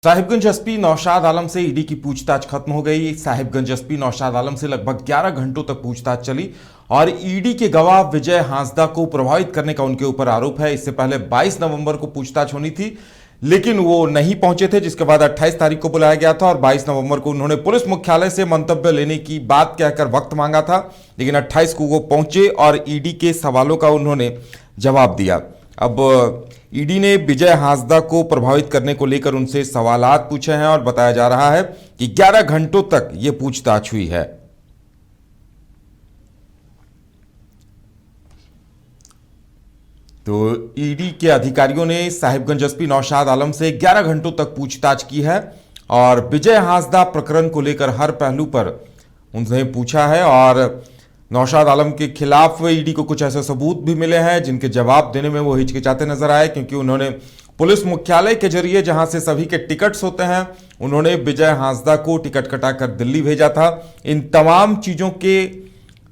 Sahibganj SP Naushad Alam से ED की पूछताछ खत्म हो गई। साहिबगंज एसपी नौशाद आलम से लगभग 11 घंटों तक पूछताछ चली और ईडी के गवाह विजय हांसदा को प्रभावित करने का उनके ऊपर आरोप है। इससे पहले 22 नवंबर को पूछताछ होनी थी, लेकिन वो नहीं पहुंचे थे, जिसके बाद 28 तारीख को बुलाया गया था और 22 नवंबर को उन्होंने पुलिस मुख्यालय से मंतव्य लेने की बात कहकर वक्त मांगा था, लेकिन 28 को वो पहुंचे और ईडी के सवालों का उन्होंने जवाब दिया। अब ईडी ने विजय हांसदा को प्रभावित करने को लेकर उनसे सवालात पूछे हैं और बताया जा रहा है कि 11 घंटों तक यह पूछताछ हुई है। तो ईडी के अधिकारियों ने साहिबगंज एसपी नौशाद आलम से 11 घंटों तक पूछताछ की है और विजय हांसदा प्रकरण को लेकर हर पहलू पर उनसे पूछा है और नौशाद आलम के खिलाफ ईडी को कुछ ऐसे सबूत भी मिले हैं जिनके जवाब देने में वो हिचकिचाते नजर आए, क्योंकि उन्होंने पुलिस मुख्यालय के जरिए जहां से सभी के टिकट्स होते हैं, उन्होंने विजय हांसदा को टिकट कटाकर दिल्ली भेजा था। इन तमाम चीजों के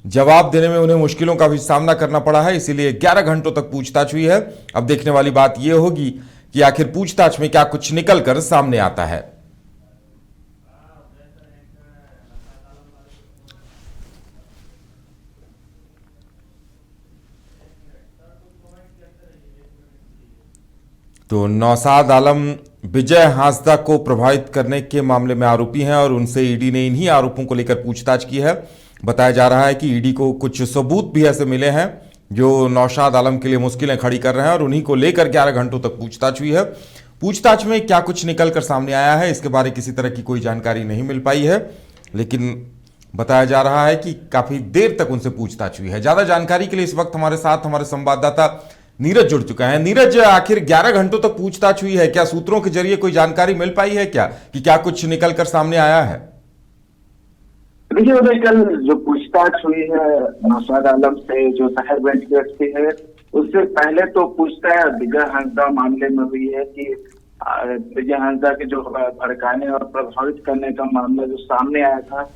जवाब देने में उन्हें मुश्किलों का भी सामना करना पड़ा है, इसीलिए 11 घंटों तक पूछताछ हुई है। अब देखने वाली बात यह होगी कि आखिर पूछताछ में क्या कुछ निकल कर सामने आता है। तो नौशाद आलम विजय हांसदा को प्रभावित करने के मामले में आरोपी हैं और उनसे ईडी ने इन्हीं आरोपों को लेकर पूछताछ की है। बताया जा रहा है कि ईडी को कुछ सबूत भी ऐसे मिले हैं जो नौशाद आलम के लिए मुश्किलें खड़ी कर रहे हैं और उन्हीं को लेकर 11 घंटों तक पूछताछ हुई है। पूछताछ में क्या कुछ निकल कर सामने आया है, इसके बारे किसी तरह की कोई जानकारी नहीं मिल पाई है, लेकिन बताया जा रहा है कि काफी देर तक उनसे पूछताछ हुई है। ज्यादा जानकारी के लिए इस वक्त हमारे साथ हमारे संवाददाता नीरज जुड़ चुका है। नीरज, आखिर 11 घंटों तक पूछताछ हुई है, क्या सूत्रों के जरिए कोई जानकारी मिल पाई है क्या कि क्या कुछ निकल कर सामने आया है? देखिए उदय, कल जो पूछताछ हुई है नौशाद आलम से, जो साहिबगंज के एसपी है, उससे पहले तो पूछताछ विजय हांसदा मामले में हुई है कि विजय हांसदा के जो भड़काने और प्रभावित करने का मामला जो सामने आया था,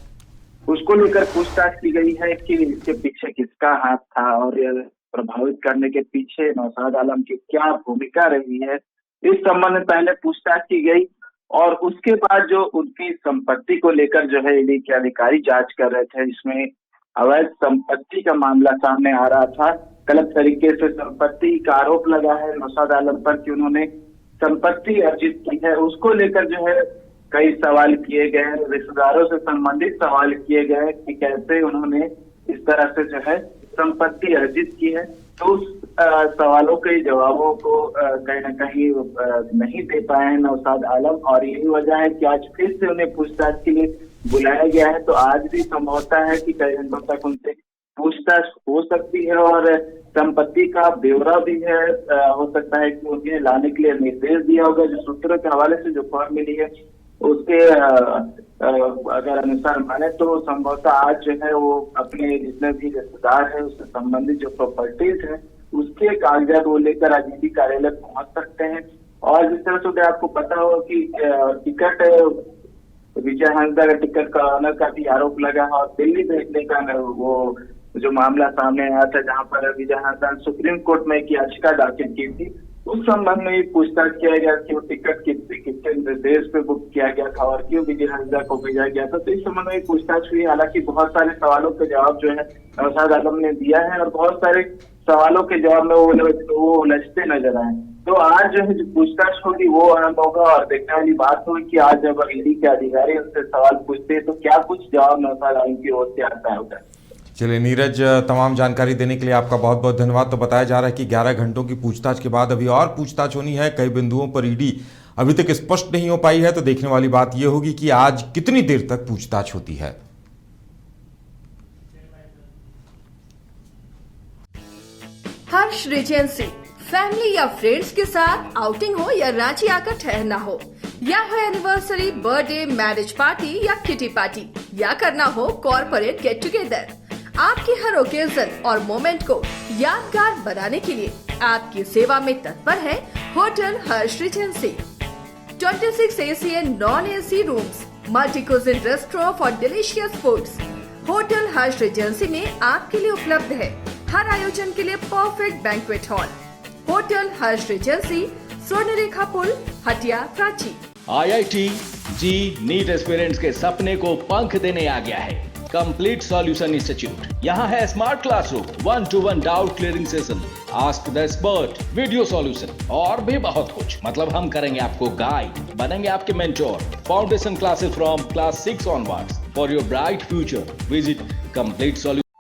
उसको लेकर पूछताछ की गई है कि इसके पीछे किसका हाथ था और प्रभावित करने के पीछे नौशाद आलम की क्या भूमिका रही है। इस संबंध में पहले पूछताछ की गई और उसके बाद जो उनकी संपत्ति को लेकर जो है ईडी के अधिकारी जांच कर रहे थे, इसमें अवैध संपत्ति का मामला सामने आ रहा था। गलत तरीके से संपत्ति का आरोप लगा है नौशाद आलम पर कि उन्होंने संपत्ति अर्जित की है, उसको लेकर जो है कई सवाल किए गए, रिश्तेदारों से संबंधित सवाल किए गए कि कैसे उन्होंने इस तरह से जो है संपत्ति अर्जित की है। तो उस सवालों के जवाबों को कहीं न कहीं नहीं दे पाए हैं नौशाद आलम और यही वजह है कि आज फिर से उन्हें पूछताछ के लिए बुलाया गया है। तो आज भी संभवतः है कि कई घंटों तक उनसे पूछताछ हो सकती है और संपत्ति का ब्यौरा भी है। हो सकता है कि उन्हें लाने के लिए निर्देश दिया होगा। जो सूत्रों के हवाले से जो खबर मिली है उसके अगर अनुसार माने तो संभवतः आज जो है वो अपने जितने भी रिश्तेदार हैं उससे संबंधित जो प्रॉपर्टीज है उसके कागजात वो लेकर आज ईडी कार्यालय पहुंच सकते हैं। और जिस तरह से आपको पता हो कि टिकट विजय हांसदा का टिकट का ऑनर का भी आरोप लगा है और दिल्ली भेजने का वो जो मामला सामने आया था, जहां पर विजय हांसदा ने सुप्रीम कोर्ट में एक याचिका दाखिल की थी, उस संबंध में पूछताछ किया गया कि वो टिकट किसके निर्देश पे बुक किया गया था और क्यों विजय हांसदा को भेजा गया था। तो इस संबंध में पूछताछ हुई। हालांकि बहुत सारे सवालों के जवाब जो है नौशाद आलम ने दिया है और बहुत सारे सवालों के जवाब में वो उलझते नजर आए। तो आज जो है जो पूछताछ होगी वो आरंभ होगा और देखने वाली बात होगी कि आज जब ईडी के अधिकारी उनसे सवाल पूछते हैं तो क्या कुछ जवाब नौशाद आलम की ओर से आता होगा। चलिए नीरज, तमाम जानकारी देने के लिए आपका बहुत बहुत धन्यवाद। तो बताया जा रहा है कि 11 घंटों की पूछताछ के बाद अभी और पूछताछ होनी है। कई बिंदुओं पर ईडी अभी तक स्पष्ट नहीं हो पाई है, तो देखने वाली बात यह होगी कि आज कितनी देर तक पूछताछ होती है। हर्ष रेजेंसी फैमिली या फ्रेंड्स के साथ आउटिंग हो या रांची आकर ठहरना हो, या हो एनिवर्सरी, बर्थडे, मैरिज पार्टी या किटी पार्टी, या करना हो कॉर्पोरेट गेट टुगेदर, आपकी हर ओकेजन और मोमेंट को यादगार बनाने के लिए आपकी सेवा में तत्पर है hotel Harsh Regency. 26 AC and non-AC rooms, multi cuisine restaurant for delicious foods. Hotel Harsh Regency में आपके लिए उपलब्ध है हर आयोजन के लिए परफेक्ट बैंक्वेट हॉल। होटल हर्ष रेजेंसी, स्वर्णरेखा पुल, हटिया, रांची। IIT जी नीट एस्पिरेंट्स के सपने को पंख देने आ गया है कंप्लीट सॉल्यूशन इंस्टीट्यूट। यहाँ है smart classroom, 1-to-1 doubt clearing session, ask the expert, video solution और भी बहुत कुछ। मतलब हम करेंगे आपको गाइड, बनेंगे आपके mentor. Foundation classes from class 6 onwards for your bright future. Visit complete solution.